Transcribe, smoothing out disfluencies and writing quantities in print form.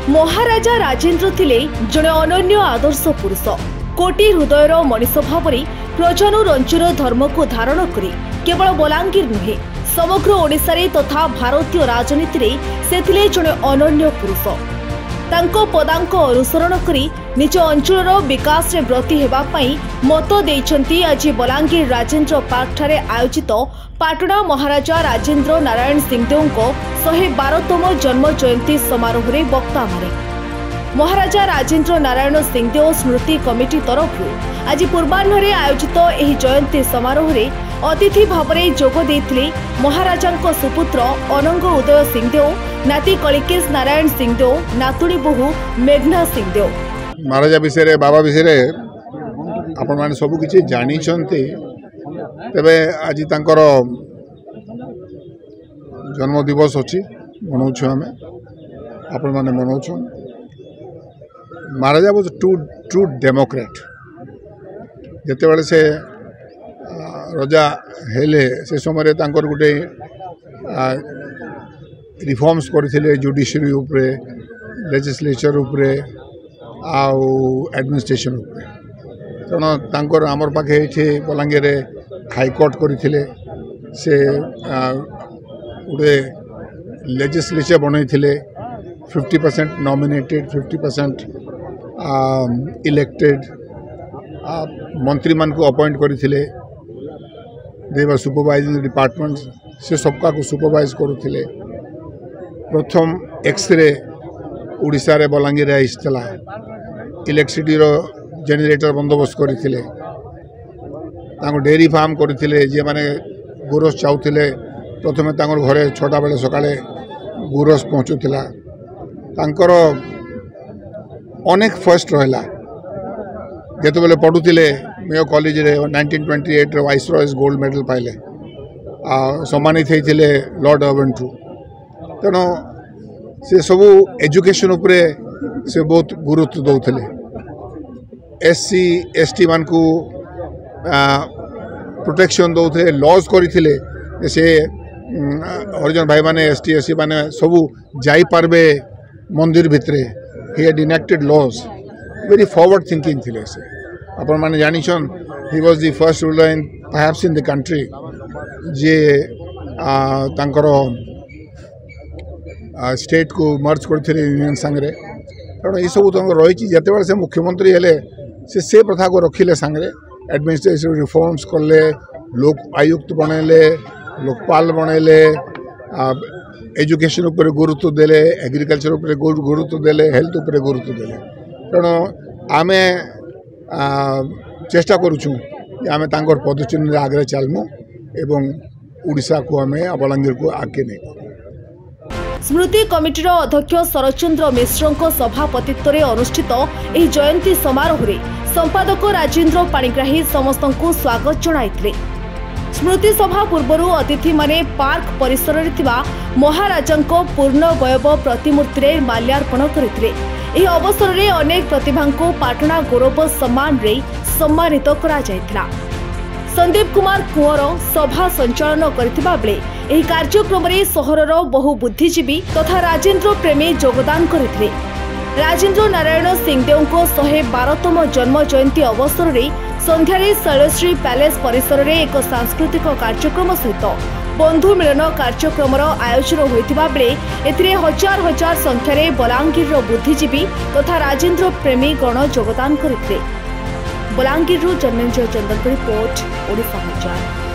महाराजा राजेन्द्र थिले जड़े अनन्य आदर्श पुरुष। कोटी हृदयर मनीष भाव प्रजनु रंजन धर्म को धारण करी केवल बलांगीर नुहे समग्र ओडिशा रे तथा भारतीय राजनीति रे से थिले जड़े अनन्य पुरुष। तांको पदांक अनुसरण करी निज अंचल विकास रे ब्रती हेबा पई मत देइछंती आज बलांगीर राजेन्द्र पार्क ठारे आयोजित पाटणा महाराजा राजेन्द्र नारायण सिंहदेव 112तम जन्म जयंती समारोह रे वक्ता माने। महाराजा राजेन्द्र नारायण सिंहदेव स्मृति कमिटी तरफ आज पूर्वाह्न आयोजित एही जयंती समारोह रे अतिथि भाव में जोग देइथिले महाराजा सुपुत्र अनंग उदय सिंहदेव, नाती कलिकेश नारायण सिंहदेव, नातुणी बहु मेघना सिंहदेव। महाराजा विषय बाबा विषय आपण माने सब किछि जानि छन्ते। तबे आज तांकर जन्म दिवस अछि मनाउछु हमें आपण माने मनाउछु। महाराजा वाज ट्रू डेमोक्रेट। जते बेले से राजा हेले से समय तांकर गुटे रिफॉर्म्स करथिले जुडिशियरी उपरे, लेजिस्लेचर उपरे आउ एडमिनिस्ट्रेशन उपरे। तेणु तांकर आमर पाखे एठी बलांगीर हाईकोर्ट करथिले से गुटे लेजिस्लेचर बनैथिले 50% नॉमिनेटेड 50% इलेक्टेड मंत्री मान को अपॉइंट करथिले। दे वर सुपरवाइजिंग डिपार्टमेंट्स से सबका को सुपरवाइज करुथिले। प्रथम एक्सरे उड़ीसा रे बलांगीर आइसला इलेक्ट्रिसिटी रो जनरेटर बंदोबस्त करथिले। तांको डेयरी फार्म करथिले जे माने गुरस चाउथिले प्रथमे तांकर घरे 6टा बेले सकाळे गुरस पहुंचुथिला। तांकर अनेक फर्स्ट रहला। जेते बेले पढुथिले मेयो कॉलेज रे 1928 रे वाइसरॉयज गोल्ड मेडल पाइले सम्मानित होइथिले लॉर्ड अर्बन टू। तेणु से सबू एजुकेशन उपरे से बहुत गुरुत्व दौथिले। एससी एसटी मान को प्रोटेक्शन दौथे लॉज करथिले से हरिजन भाई माने एसटी एससी माने सबू जाई पारबे मंदिर भितरे। He had enacted laws. Very forward thinking थिले से अपन माने जानी छन। He was the first ruler in perhaps in the country जे तांकर स्टेट को मर्ज करथिले यूनियन संगरे। कारण ई सब तंग रही जते बेले से मुख्यमंत्री हेले से प्रथा को रखिले संगरे। एडमिनिस्ट्रेटिव रिफॉर्म्स करले, लोक आयुक्त बनेले, लोकपाल बनेले, एजुकेशन ऊपर गुरुत्व देले, एग्रीकल्चर ऊपर गुरुत्व देले, हेल्थ ऊपर गुरुत्व देले। तेणु आमे चेष्टा करूछु आमे तांकर पदचिन्ह आगे चलमु एवं उड़ीसा को आमे बलांगीर को आगे नहीं। स्मृति कमिटीर अध्यक्ष शरचंद्र मिश्र सभापतित्व में अनुष्ठित एही जयंती समारोह रे संपादक राजेन्द्र पाणिग्राही समस्त को स्वागत जणाइथिले। स्मृति सभा पूर्व अतिथि माने पार्क परिसर रे थिबा महाराजांको पूर्णवयव प्रतिमूर्ति रे माल्यार्पण करथिले। एही अवसर रे अनेक प्रतिभां को पाटणा गौरव सम्मान रे सम्मानित करा जायथिला। संदीप कुमार कुंवर सभा संचालन करथिबा बेले एही कार्यक्रम रे सहरर बहु बुद्धिजीवी तथा राजेन्द्र प्रेमी योगदान करथिले। राजेन्द्र नारायण सिंहदेव को 112तम जन्म जयंती अवसर रे संध्यारे शैलश्री पैलेस परिसर रे एक सांस्कृतिक कार्यक्रम सहित बंधु मिलन कार्यक्रम आयोजन होइतिबा बेले एथिरे हजार हजार संख्यारे बलांगीर बुद्धिजीवी तथा राजेन्द्र प्रेमी गण योगदान करथिले। बलांगीर जन्मेंद्र चंदन रिपोर्ट ओडिशा समाचार।